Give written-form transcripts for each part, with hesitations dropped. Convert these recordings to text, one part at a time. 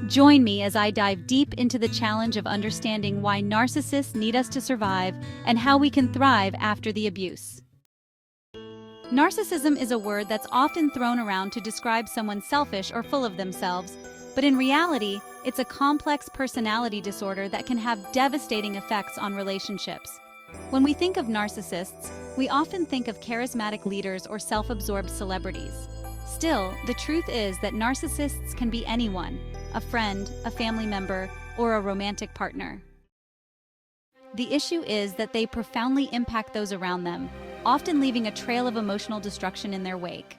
Join me as I dive deep into the challenge of understanding why narcissists need us to survive and how we can thrive after the abuse. Narcissism is a word that's often thrown around to describe someone selfish or full of themselves, but in reality, it's a complex personality disorder that can have devastating effects on relationships. When we think of narcissists, we often think of charismatic leaders or self-absorbed celebrities. Still, the truth is that narcissists can be anyone: a friend, a family member, or a romantic partner. The issue is that they profoundly impact those around them, often leaving a trail of emotional destruction in their wake.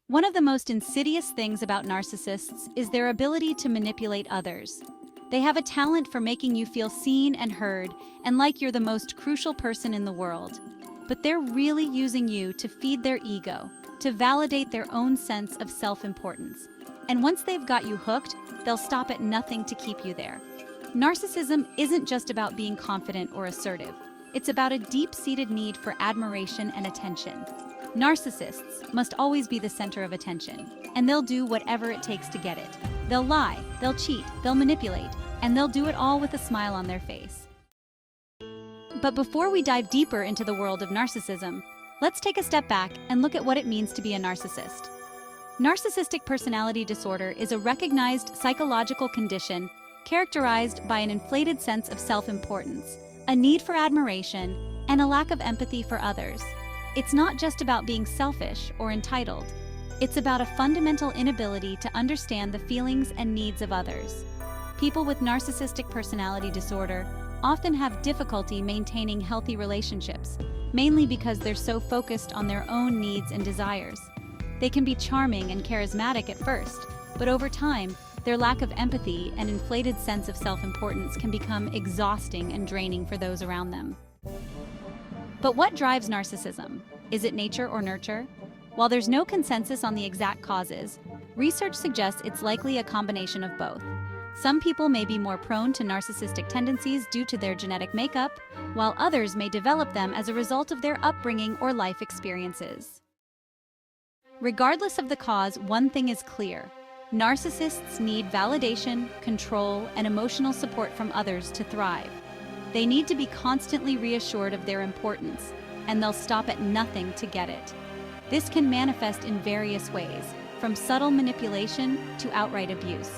One of the most insidious things about narcissists is their ability to manipulate others. They have a talent for making you feel seen and heard, and like you're the most crucial person in the world. But they're really using you to feed their ego, to validate their own sense of self-importance. And once they've got you hooked, they'll stop at nothing to keep you there. Narcissism isn't just about being confident or assertive. It's about a deep-seated need for admiration and attention. Narcissists must always be the center of attention, and they'll do whatever it takes to get it. They'll lie, they'll cheat, they'll manipulate, and they'll do it all with a smile on their face. But before we dive deeper into the world of narcissism, let's take a step back and look at what it means to be a narcissist. Narcissistic personality disorder is a recognized psychological condition characterized by an inflated sense of self-importance, a need for admiration, and a lack of empathy for others. It's not just about being selfish or entitled. It's about a fundamental inability to understand the feelings and needs of others. People with narcissistic personality disorder often have difficulty maintaining healthy relationships, mainly because they're so focused on their own needs and desires. They can be charming and charismatic at first, but over time, their lack of empathy and inflated sense of self-importance can become exhausting and draining for those around them. But what drives narcissism? Is it nature or nurture? While there's no consensus on the exact causes, research suggests it's likely a combination of both. Some people may be more prone to narcissistic tendencies due to their genetic makeup, while others may develop them as a result of their upbringing or life experiences. Regardless of the cause, one thing is clear: narcissists need validation, control, and emotional support from others to thrive. They need to be constantly reassured of their importance, and they'll stop at nothing to get it. This can manifest in various ways, from subtle manipulation to outright abuse.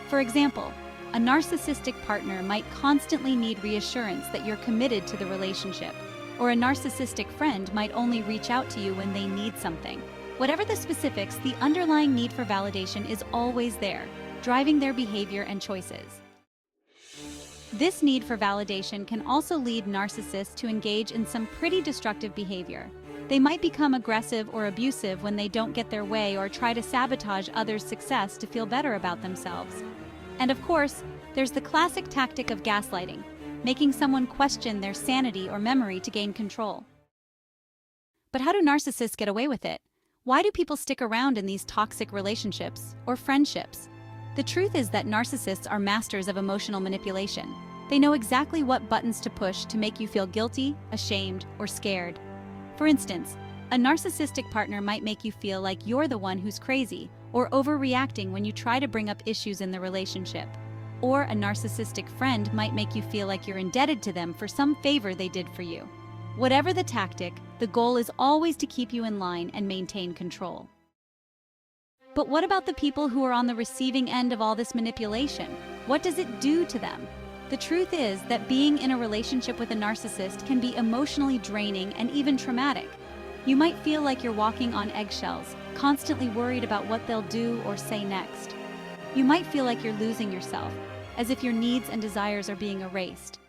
For example, a narcissistic partner might constantly need reassurance that you're committed to the relationship, or a narcissistic friend might only reach out to you when they need something. Whatever the specifics, the underlying need for validation is always there, driving their behavior and choices. This need for validation can also lead narcissists to engage in some pretty destructive behavior. They might become aggressive or abusive when they don't get their way or try to sabotage others' success to feel better about themselves. And of course, there's the classic tactic of gaslighting, making someone question their sanity or memory to gain control. But how do narcissists get away with it? Why do people stick around in these toxic relationships or friendships? The truth is that narcissists are masters of emotional manipulation. They know exactly what buttons to push to make you feel guilty, ashamed, or scared. For instance, a narcissistic partner might make you feel like you're the one who's crazy or overreacting when you try to bring up issues in the relationship. Or a narcissistic friend might make you feel like you're indebted to them for some favor they did for you. Whatever the tactic, the goal is always to keep you in line and maintain control. But what about the people who are on the receiving end of all this manipulation? What does it do to them? The truth is that being in a relationship with a narcissist can be emotionally draining and even traumatic. You might feel like you're walking on eggshells, constantly worried about what they'll do or say next. You might feel like you're losing yourself, as if your needs and desires are being erased.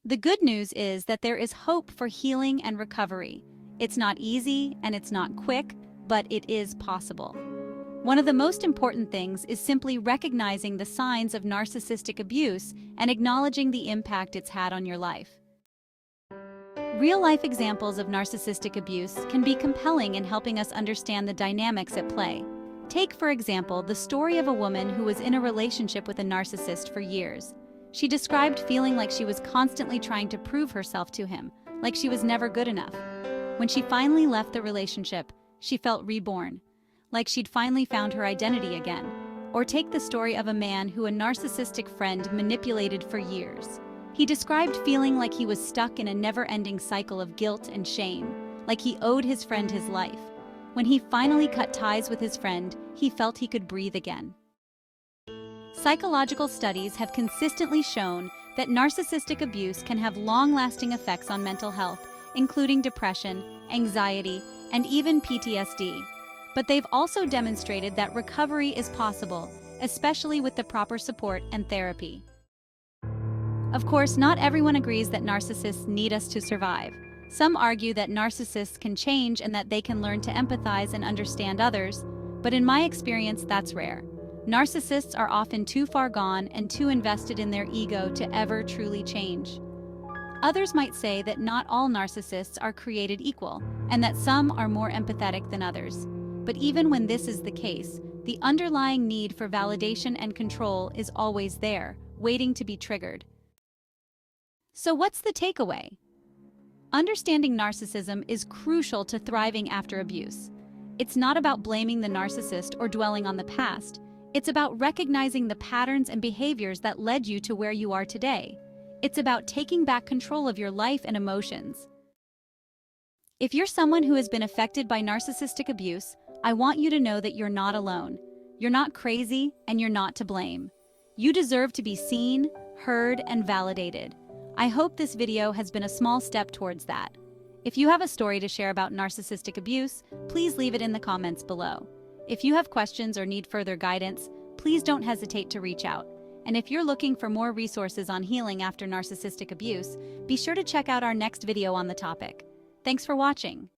The good news is that there is hope for healing and recovery. It's not easy and it's not quick, but it is possible. One of the most important things is simply recognizing the signs of narcissistic abuse and acknowledging the impact it's had on your life. Real-life examples of narcissistic abuse can be compelling in helping us understand the dynamics at play. Take, for example, the story of a woman who was in a relationship with a narcissist for years. She described feeling like she was constantly trying to prove herself to him, like she was never good enough. When she finally left the relationship, she felt reborn, like she'd finally found her identity again. Or take the story of a man who a narcissistic friend manipulated for years. He described feeling like he was stuck in a never-ending cycle of guilt and shame, like he owed his friend his life. When he finally cut ties with his friend, he felt he could breathe again. Psychological studies have consistently shown that narcissistic abuse can have long-lasting effects on mental health, including depression, anxiety, and even PTSD. But they've also demonstrated that recovery is possible, especially with the proper support and therapy. Of course, not everyone agrees that narcissists need us to survive. Some argue that narcissists can change and that they can learn to empathize and understand others, but in my experience, that's rare. Narcissists are often too far gone and too invested in their ego to ever truly change. Others might say that not all narcissists are created equal, and that some are more empathetic than others. But even when this is the case, the underlying need for validation and control is always there, waiting to be triggered. So what's the takeaway? Understanding narcissism is crucial to thriving after abuse. It's not about blaming the narcissist or dwelling on the past. It's about recognizing the patterns and behaviors that led you to where you are today. It's about taking back control of your life and emotions. If you're someone who has been affected by narcissistic abuse, I want you to know that you're not alone. You're not crazy, and you're not to blame. You deserve to be seen, heard, and validated. I hope this video has been a small step towards that. If you have a story to share about narcissistic abuse, please leave it in the comments below. If you have questions or need further guidance, please don't hesitate to reach out. And if you're looking for more resources on healing after narcissistic abuse, be sure to check out our next video on the topic. Thanks for watching.